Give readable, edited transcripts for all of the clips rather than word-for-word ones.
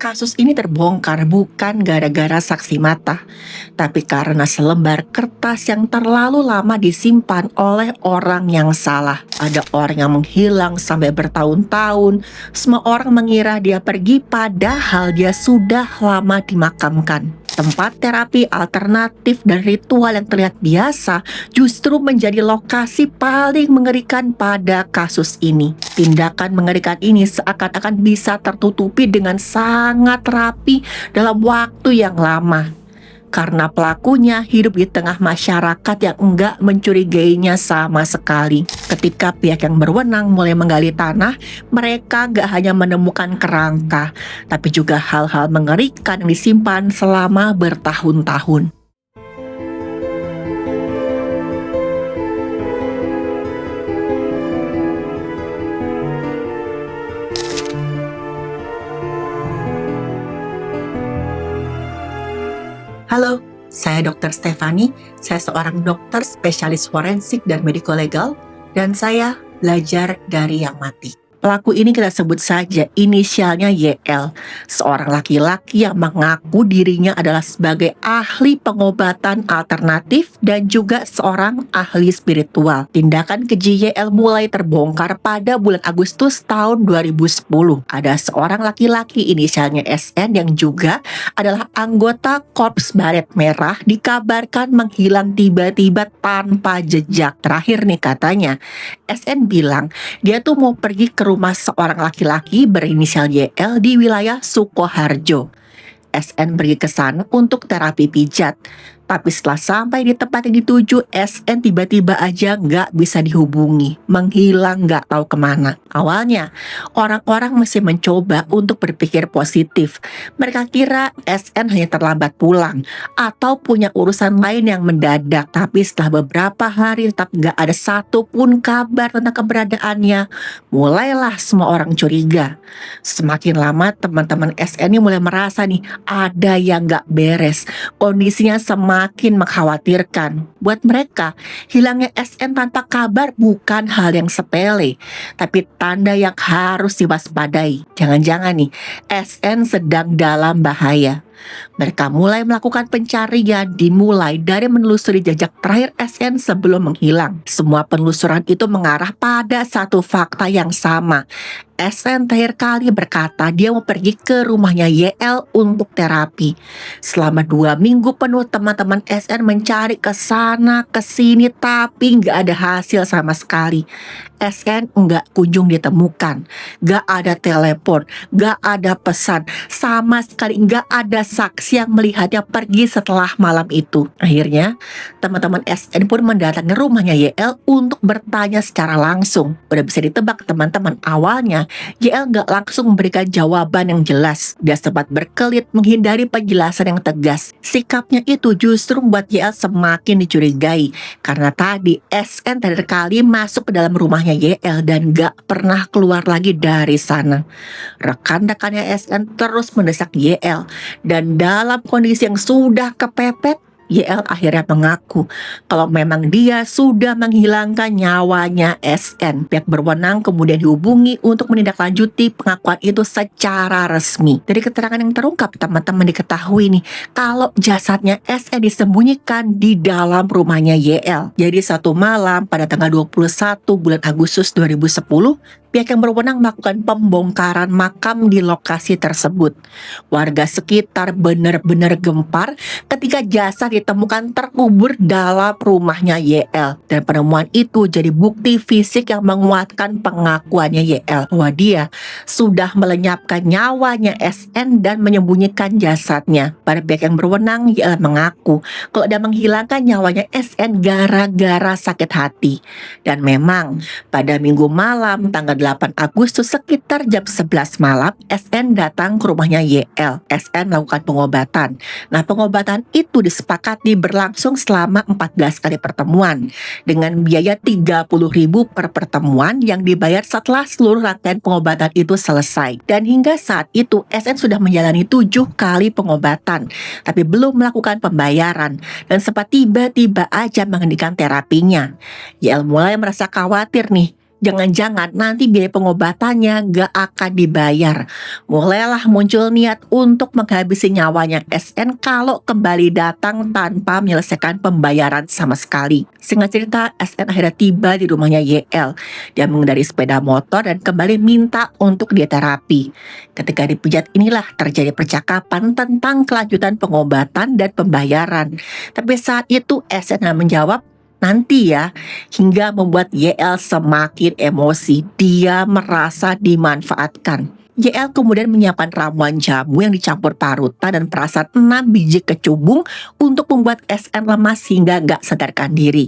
Kasus ini terbongkar bukan gara-gara saksi mata, tapi karena selembar kertas yang terlalu lama disimpan oleh orang yang salah. Ada orang yang menghilang sampai bertahun-tahun. Semua orang mengira dia pergi padahal dia sudah lama dimakamkan. Tempat terapi alternatif dan ritual yang terlihat biasa justru menjadi lokasi paling mengerikan pada kasus ini. Tindakan mengerikan ini seakan-akan bisa tertutupi dengan sangat rapi dalam waktu yang lama. Karena pelakunya hidup di tengah masyarakat yang enggak mencurigainya sama sekali. Ketika pihak yang berwenang mulai menggali tanah, mereka enggak hanya menemukan kerangka, tapi juga hal-hal mengerikan yang disimpan selama bertahun-tahun. Halo, saya Dr. Stefani. Saya seorang dokter spesialis forensik dan mediko-legal, dan saya belajar dari yang mati. Pelaku ini kita sebut saja inisialnya YL, seorang laki-laki yang mengaku dirinya adalah sebagai ahli pengobatan alternatif dan juga seorang ahli spiritual. Tindakan keji YL mulai terbongkar pada bulan Agustus tahun 2010. Ada seorang laki-laki inisialnya SN yang juga adalah anggota Korps Baret Merah dikabarkan menghilang tiba-tiba tanpa jejak. Terakhir nih katanya, SN bilang dia tuh mau pergi ke rumah seorang laki-laki berinisial YL di wilayah Sukoharjo. SN pergi ke sana untuk terapi pijat. Tapi setelah sampai di tempat yang dituju, SN tiba-tiba aja nggak bisa dihubungi, menghilang nggak tahu kemana. Awalnya, orang-orang masih mencoba untuk berpikir positif. Mereka kira SN hanya terlambat pulang atau punya urusan lain yang mendadak. Tapi setelah beberapa hari tetap nggak ada satupun kabar tentang keberadaannya, mulailah semua orang curiga. Semakin lama teman-teman SN ini mulai merasa nih ada yang nggak beres. Kondisinya semakin mengkhawatirkan. Buat mereka, hilangnya SN tanpa kabar bukan hal yang sepele, tapi tanda yang harus diwaspadai. Jangan-jangan nih, SN sedang dalam bahaya. Mereka mulai melakukan pencarian dimulai dari menelusuri jejak terakhir SN sebelum menghilang. Semua penelusuran itu mengarah pada satu fakta yang sama. SN terakhir kali berkata dia mau pergi ke rumahnya YL untuk terapi. Selama 2 minggu penuh teman-teman SN mencari ke sana ke sini tapi nggak ada hasil sama sekali. SN nggak kunjung ditemukan, nggak ada telepon, nggak ada pesan, sama sekali nggak ada saksi yang melihatnya pergi setelah malam itu. Akhirnya teman-teman SN pun mendatangi rumahnya YL untuk bertanya secara langsung. Udah bisa ditebak teman-teman, awalnya YL nggak langsung memberikan jawaban yang jelas. Dia sempat berkelit menghindari penjelasan yang tegas. Sikapnya itu justru membuat YL semakin dicurigai karena tadi SN terakhir kali masuk ke dalam rumahnya YL dan gak pernah keluar lagi dari sana. Rekan-rekannya SN terus mendesak YL dan dalam kondisi yang sudah kepepet, YL akhirnya mengaku kalau memang dia sudah menghilangkan nyawanya SN. Pihak berwenang kemudian dihubungi untuk menindaklanjuti pengakuan itu secara resmi. Dari keterangan yang terungkap, teman-teman diketahui nih kalau jasadnya SN disembunyikan di dalam rumahnya YL. Jadi satu malam pada tanggal 21 bulan Agustus 2010, pihak yang berwenang melakukan pembongkaran makam di lokasi tersebut. Warga sekitar benar-benar gempar ketika jasad ditemukan terkubur dalam rumahnya YL. Dan penemuan itu jadi bukti fisik yang menguatkan pengakuannya YL bahwa dia sudah melenyapkan nyawanya SN dan menyembunyikan jasadnya. Pada pihak yang berwenang, YL mengaku kalau dia menghilangkan nyawanya SN gara-gara sakit hati. Dan memang pada minggu malam tanggal 8 Agustus sekitar jam 11 malam, SN datang ke rumahnya YL. SN melakukan pengobatan. Nah, pengobatan itu disepakati berlangsung selama 14 kali pertemuan dengan biaya 30.000 per pertemuan yang dibayar setelah seluruh rangkaian pengobatan itu selesai. Dan hingga saat itu SN sudah menjalani 7 kali pengobatan tapi belum melakukan pembayaran dan sempat tiba-tiba aja menghentikan terapinya. YL mulai merasa khawatir nih. Jangan-jangan nanti biaya pengobatannya gak akan dibayar. Mulailah muncul niat untuk menghabisi nyawanya SN kalau kembali datang tanpa menyelesaikan pembayaran sama sekali. Singkat cerita, SN akhirnya tiba di rumahnya YL. Dia mengendari sepeda motor dan kembali minta untuk dieterapi. Ketika dipijat inilah terjadi percakapan tentang kelanjutan pengobatan dan pembayaran. Tapi saat itu SN menjawab, nanti ya, hingga membuat YL semakin emosi. Dia merasa dimanfaatkan. YL kemudian menyiapkan ramuan jamu yang dicampur parutan dan perasan 6 biji kecubung untuk membuat SN lemas hingga gak sadarkan diri.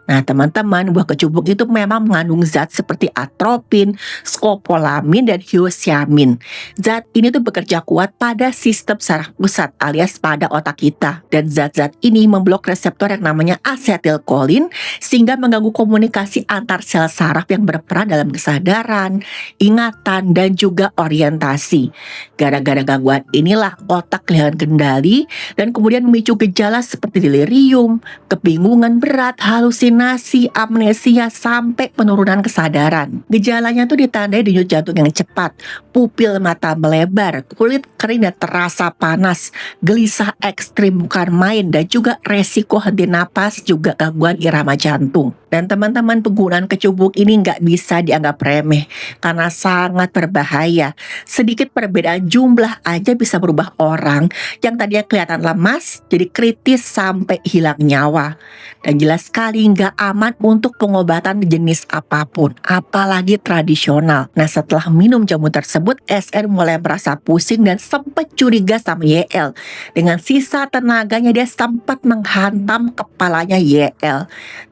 Nah teman-teman, buah kecubung itu memang mengandung zat seperti atropin, skopolamin, dan hyoscyamin. Zat ini tuh bekerja kuat pada sistem saraf pusat alias pada otak kita. Dan zat-zat ini memblok reseptor yang namanya asetilkolin sehingga mengganggu komunikasi antar sel saraf yang berperan dalam kesadaran, ingatan, dan juga orientasi. Gara-gara gangguan inilah otak kehilangan kendali dan kemudian memicu gejala seperti delirium, kebingungan berat, halusinasi, amnesia, sampai penurunan kesadaran. Gejalanya tuh ditandai denyut jantung yang cepat, pupil mata melebar, kulit kering dan terasa panas, gelisah ekstrim bukan main, dan juga resiko henti napas, juga gangguan irama jantung. Dan teman-teman, penggunaan kecubung ini nggak bisa dianggap remeh karena sangat berbahaya. Sedikit perbedaan jumlah aja bisa berubah orang yang tadinya kelihatan lemas jadi kritis sampai hilang nyawa. Dan jelas sekali nggak aman untuk pengobatan jenis apapun, apalagi tradisional. Nah setelah minum jamu tersebut, SN mulai merasa pusing dan sempat curiga sama YL. Dengan sisa tenaganya dia sempat menghantam kepalanya YL.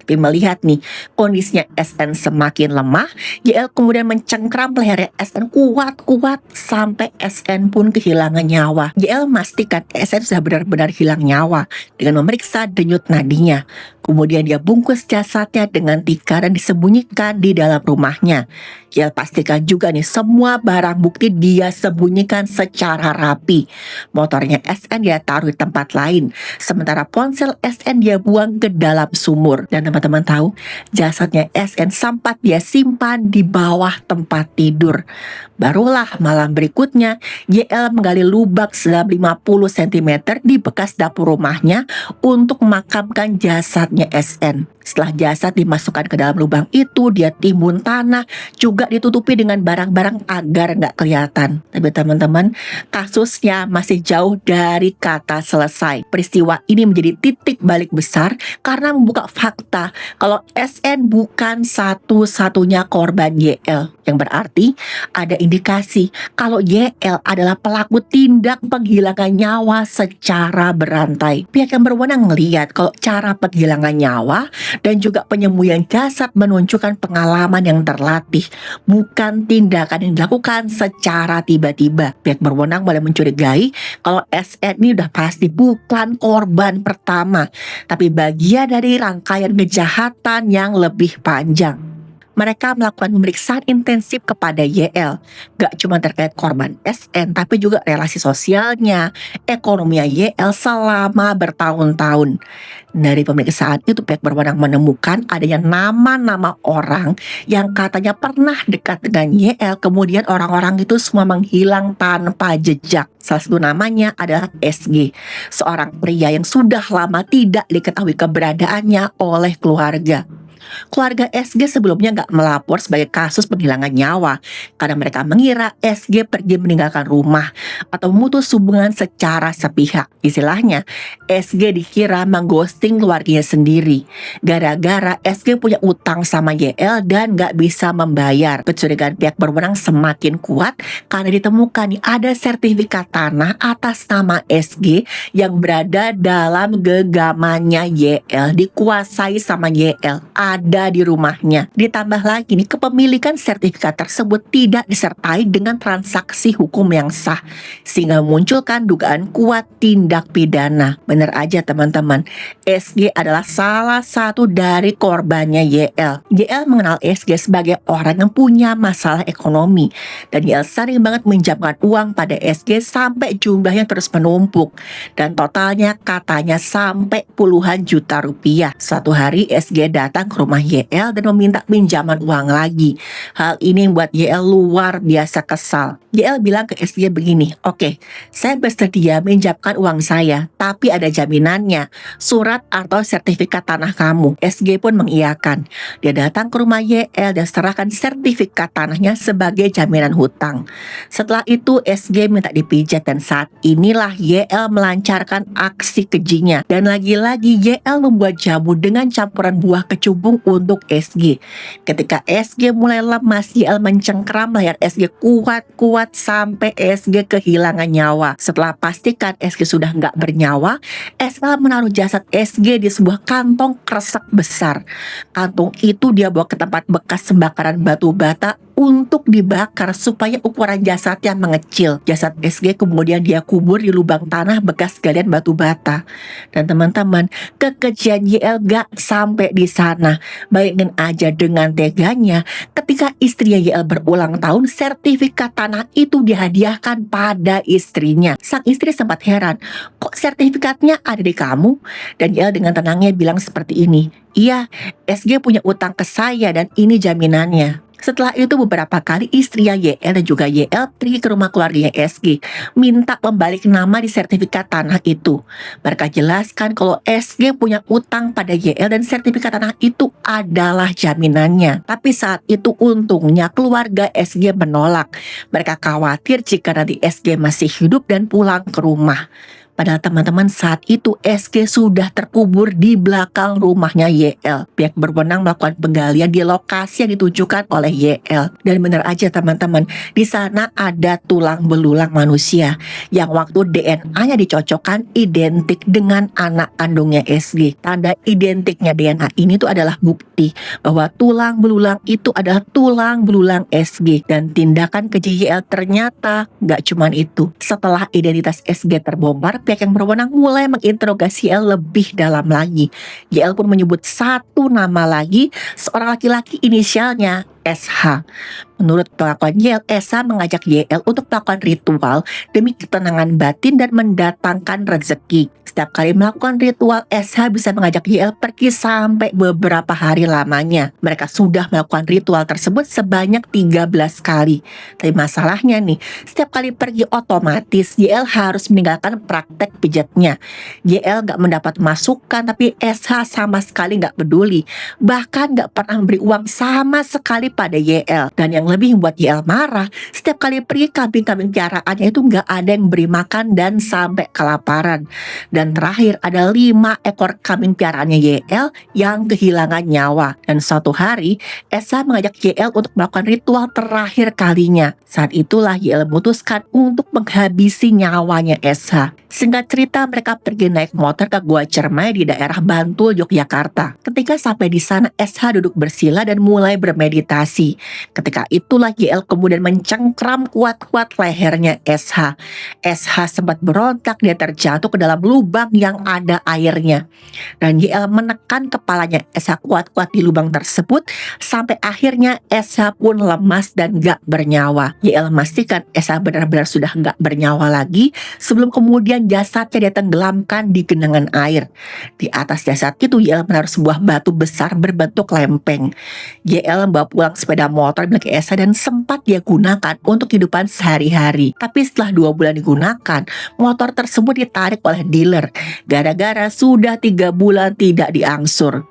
Tapi melihat nih kondisinya SN semakin lemah, YL kemudian mencengkram lehernya SN kuat-kuat sampai SN pun kehilangan nyawa. YL memastikan SN sudah benar-benar hilang nyawa dengan memeriksa denyut nadinya. Kemudian dia bungkus jasadnya dengan tikar dan disembunyikan di dalam rumahnya. YL pastikan juga nih semua barang bukti dia sembunyikan secara rapi. Motornya SN dia taruh di tempat lain, sementara ponsel SN dia buang ke dalam sumur. Dan teman-teman tahu, jasadnya SN sempat dia simpan di bawah tempat tidur. Barulah malam berikutnya YL menggali lubang sedalam 50 cm di bekas dapur rumahnya untuk memakamkan jasadnya SN. Setelah jasad dimasukkan ke dalam lubang itu, dia timbun tanah, juga ditutupi dengan barang-barang agar nggak kelihatan. Tapi teman-teman, kasusnya masih jauh dari kata selesai. Peristiwa ini menjadi titik balik besar karena membuka fakta kalau SN bukan satu-satunya korban YL. Yang berarti ada indikasi kalau YL adalah pelaku tindak penghilangan nyawa secara berantai. Pihak yang berwenang melihat kalau cara penghilangan nyawa dan juga penyembunyian jasad menunjukkan pengalaman yang terlatih, bukan tindakan yang dilakukan secara tiba-tiba. Pihak berwenang mulai mencurigai kalau SN ini udah pasti bukan korban pertama, tapi bagian dari rangkaian kejahatan yang lebih panjang. Mereka melakukan pemeriksaan intensif kepada YL. Gak cuma terkait korban SN, tapi juga relasi sosialnya, ekonominya YL selama bertahun-tahun. Dari pemeriksaan itu pihak berwenang menemukan adanya nama-nama orang yang katanya pernah dekat dengan YL, kemudian orang-orang itu semua menghilang tanpa jejak. Salah satu namanya adalah SG, seorang pria yang sudah lama tidak diketahui keberadaannya oleh keluarga. Keluarga SG sebelumnya nggak melapor sebagai kasus penghilangan nyawa karena mereka mengira SG pergi meninggalkan rumah atau memutus hubungan secara sepihak. Istilahnya, SG dikira mengghosting keluarganya sendiri gara-gara SG punya utang sama YL dan nggak bisa membayar. Kecurigaan pihak berwenang semakin kuat karena ditemukan ada sertifikat tanah atas nama SG yang berada dalam genggamannya YL, dikuasai sama YL, ada di rumahnya. Ditambah lagi nih, kepemilikan sertifikat tersebut tidak disertai dengan transaksi hukum yang sah, sehingga memunculkan dugaan kuat tindak pidana. Bener aja teman-teman, SG adalah salah satu dari korbannya YL. YL mengenal SG sebagai orang yang punya masalah ekonomi, dan YL sering banget menjamkan uang pada SG sampai jumlahnya terus menumpuk, dan totalnya katanya sampai puluhan juta rupiah. Suatu hari SG datang ke ke rumah YL dan meminta pinjaman uang lagi. Hal ini membuat YL luar biasa kesal. YL bilang ke SG begini, "Oke, saya bersedia minjamkan uang saya, tapi ada jaminannya, surat atau sertifikat tanah kamu." SG pun mengiyakan. Dia datang ke rumah YL dan serahkan sertifikat tanahnya sebagai jaminan hutang. Setelah itu SG minta dipijat dan saat inilah YL melancarkan aksi kejinya. Dan lagi-lagi YL membuat jamu dengan campuran buah kecubung untuk SG. Ketika SG mulai lemas, YL mencengkram leher SG kuat-kuat sampai SG kehilangan nyawa. Setelah pastikan SG sudah nggak bernyawa, SL menaruh jasad SG di sebuah kantong kresek besar. Kantong itu dia bawa ke tempat bekas pembakaran batu bata untuk dibakar supaya ukuran jasadnya mengecil. Jasad SG kemudian dia kubur di lubang tanah bekas galian batu bata. Dan teman-teman, kekejian YL gak sampai di sana. Bayangin aja dengan teganya ketika istrinya YL berulang tahun, sertifikat tanah itu dihadiahkan pada istrinya. Sang istri sempat heran, kok sertifikatnya ada di kamu? Dan YL dengan tenangnya bilang seperti ini, "Iya, SG punya utang ke saya dan ini jaminannya." Setelah itu beberapa kali istrinya YL dan juga YL pergi ke rumah keluarganya SG, minta membalik nama di sertifikat tanah itu. Mereka jelaskan kalau SG punya utang pada YL dan sertifikat tanah itu adalah jaminannya. Tapi saat itu untungnya keluarga SG menolak. Mereka khawatir jika nanti SG masih hidup dan pulang ke rumah. Padahal teman-teman saat itu SG sudah terkubur di belakang rumahnya YL. Pihak berwenang melakukan penggalian di lokasi yang ditujukan oleh YL. Dan benar aja teman-teman, di sana ada tulang belulang manusia yang waktu DNA-nya dicocokkan identik dengan anak kandungnya SG. Tanda identiknya DNA ini tuh adalah bukti bahwa tulang belulang itu adalah tulang belulang SG. Dan tindakan keji YL ternyata gak cuman itu. Setelah identitas SG terbongkar, pihak yang berwenang mulai menginterogasi YL lebih dalam lagi. YL pun menyebut satu nama lagi, seorang laki-laki inisialnya SH. Menurut pengakuan YL, SH mengajak YL untuk melakukan ritual demi ketenangan batin dan mendatangkan rezeki. Setiap kali melakukan ritual, SH bisa mengajak YL pergi sampai beberapa hari lamanya. Mereka sudah melakukan ritual tersebut sebanyak 13 kali. Tapi masalahnya nih, setiap kali pergi otomatis YL harus meninggalkan praktek pijatnya. YL gak mendapat masukan, tapi SH sama sekali gak peduli. Bahkan gak pernah memberi uang sama sekali pada YL. Dan yang lebih membuat YL marah, setiap kali pergi kambing-kambing piaraannya itu gak ada yang beri makan dan sampai kelaparan. Dan terakhir ada 5 ekor kambing piaraannya YL yang kehilangan nyawa. Dan suatu hari SH mengajak YL untuk melakukan ritual terakhir kalinya. Saat itulah YL memutuskan untuk menghabisi nyawanya SH. Singkat cerita, mereka pergi naik motor ke Gua Cermai di daerah Bantul, Yogyakarta. Ketika sampai di sana, SH duduk bersila dan mulai bermeditasi. Ketika itulah YL kemudian mencengkram kuat-kuat lehernya SH. SH sempat berontak, dia terjatuh ke dalam lubang yang ada airnya. Dan YL menekan kepalanya SH kuat-kuat di lubang tersebut sampai akhirnya SH pun lemas dan gak bernyawa. YL memastikan SH benar-benar sudah gak bernyawa lagi sebelum kemudian jasadnya dia tenggelamkan di genangan air. Di atas jasad itu YL menaruh sebuah batu besar berbentuk lempeng. YL membawa pulang sepeda motor milik SH dan sempat dia gunakan untuk kehidupan sehari-hari. Tapi setelah 2 bulan digunakan, motor tersebut ditarik oleh dealer gara-gara sudah 3 bulan tidak diangsur.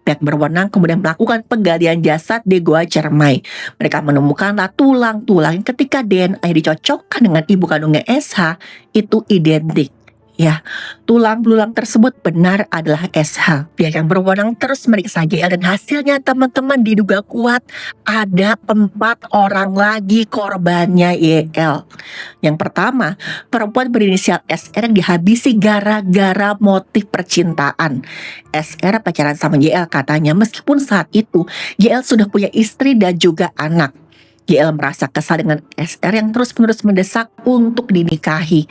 Pihak berwenang kemudian melakukan penggalian jasad di Gua Cermai. Mereka menemukanlah tulang-tulang yang ketika DNA dicocokkan dengan ibu kandungnya SH itu identik. Ya, tulang belulang tersebut benar adalah SH. Pihak yang berwenang terus meriksa YL dan hasilnya teman-teman diduga kuat ada 4 orang lagi korbannya YL. Yang pertama, perempuan berinisial SR yang dihabisi gara-gara motif percintaan. SR pacaran sama YL katanya meskipun saat itu YL sudah punya istri dan juga anak. YL merasa kesal dengan SR yang terus-menerus mendesak untuk dinikahi.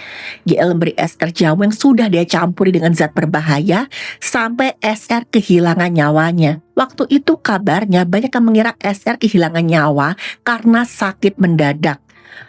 YL memberi SR jamu yang sudah dia campuri dengan zat berbahaya sampai SR kehilangan nyawanya. Waktu itu kabarnya banyak yang mengira SR kehilangan nyawa karena sakit mendadak.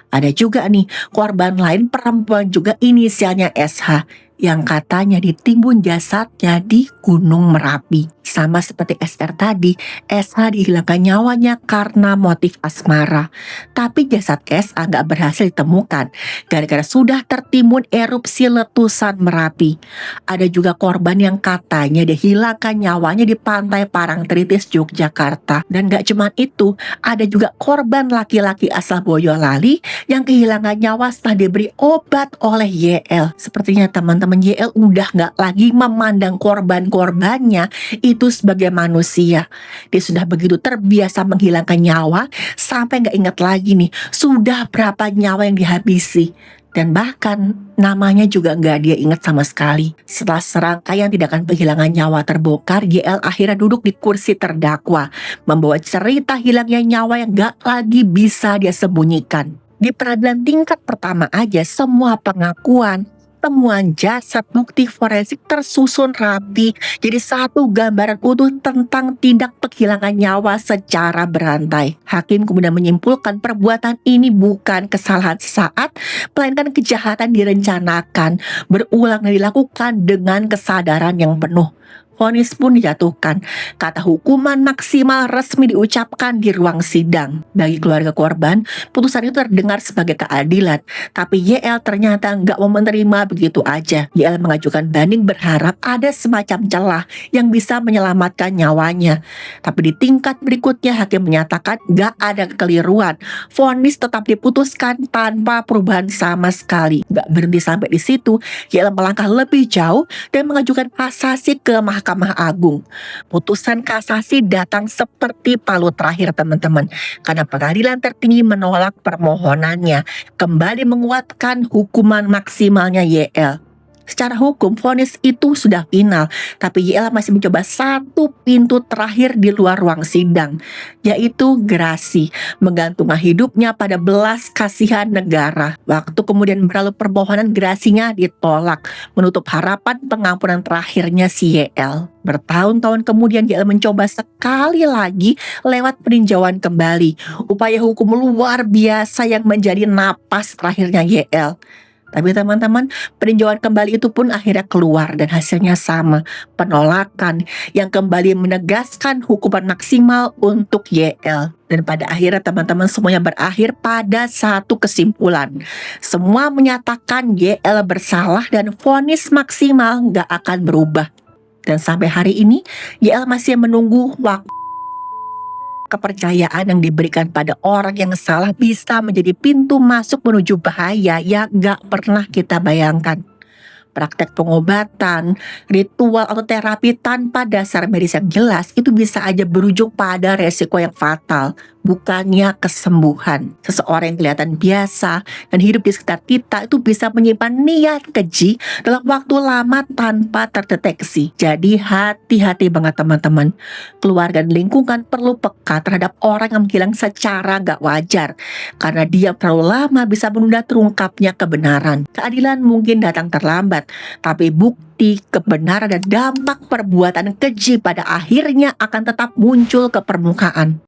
Ada juga nih korban lain perempuan juga inisialnya SH. yang katanya ditimbun jasadnya di Gunung Merapi. Sama seperti SR tadi, SH dihilangkan nyawanya karena motif asmara. Tapi jasad SH nggak berhasil ditemukan gara-gara sudah tertimbun erupsi letusan Merapi. Ada juga korban yang katanya dihilangkan nyawanya di pantai Parangtritis, Yogyakarta. Dan nggak cuma itu, ada juga korban laki-laki asal Boyolali yang kehilangan nyawa setelah diberi obat oleh YL. Sepertinya teman-teman YL udah nggak lagi memandang korban-korbannya itu sebagai manusia. Dia sudah begitu terbiasa menghilangkan nyawa sampai nggak ingat lagi nih sudah berapa nyawa yang dihabisi. Dan bahkan namanya juga nggak dia ingat sama sekali. Setelah serangkaian tindakan penghilangan nyawa terbongkar, YL akhirnya duduk di kursi terdakwa, membawa cerita hilangnya nyawa yang nggak lagi bisa dia sembunyikan. Di peradilan tingkat pertama aja semua pengakuan, temuan jasad, bukti forensik tersusun rapi jadi satu gambaran utuh tentang tindak penghilangan nyawa secara berantai. Hakim kemudian menyimpulkan perbuatan ini bukan kesalahan sesaat, melainkan kejahatan direncanakan, berulang dan dilakukan dengan kesadaran yang penuh. Vonis pun dijatuhkan. Kata hukuman maksimal resmi diucapkan di ruang sidang. Bagi keluarga korban, putusan itu terdengar sebagai keadilan. Tapi YL ternyata nggak mau menerima begitu aja. YL mengajukan banding berharap ada semacam celah yang bisa menyelamatkan nyawanya. Tapi di tingkat berikutnya hakim menyatakan nggak ada kekeliruan. Vonis tetap diputuskan tanpa perubahan sama sekali. Nggak berhenti sampai di situ, YL melangkah lebih jauh dan mengajukan kasasi ke Mahkamah Agung. Putusan kasasi datang seperti palu terakhir teman-teman, karena pengadilan tertinggi menolak permohonannya, kembali menguatkan hukuman maksimalnya YL. Secara hukum, vonis itu sudah final, tapi YL masih mencoba satu pintu terakhir di luar ruang sidang, yaitu gerasi, menggantungkan hidupnya pada belas kasihan negara. Waktu kemudian berlalu, permohonan gerasinya ditolak, menutup harapan pengampunan terakhirnya si YL. Bertahun-tahun kemudian YL mencoba sekali lagi lewat peninjauan kembali, upaya hukum luar biasa yang menjadi napas terakhirnya YL. Tapi teman-teman, peninjauan kembali itu pun akhirnya keluar dan hasilnya sama, penolakan yang kembali menegaskan hukuman maksimal untuk YL. Dan pada akhirnya teman-teman semuanya berakhir pada satu kesimpulan. Semua menyatakan YL bersalah dan vonis maksimal nggak akan berubah. Dan sampai hari ini YL masih menunggu waktu. Kepercayaan yang diberikan pada orang yang salah bisa menjadi pintu masuk menuju bahaya yang gak pernah kita bayangkan. Praktek pengobatan, ritual atau terapi tanpa dasar medis yang jelas itu bisa aja berujung pada resiko yang fatal, bukannya kesembuhan. Seseorang yang kelihatan biasa dan hidup di sekitar kita itu bisa menyimpan niat keji dalam waktu lama tanpa terdeteksi. Jadi hati-hati banget teman-teman. Keluarga dan lingkungan perlu peka terhadap orang yang menghilang secara gak wajar, karena dia terlalu lama bisa menunda terungkapnya kebenaran. Keadilan mungkin datang terlambat, tapi bukti, kebenaran dan dampak perbuatan keji pada akhirnya akan tetap muncul ke permukaan.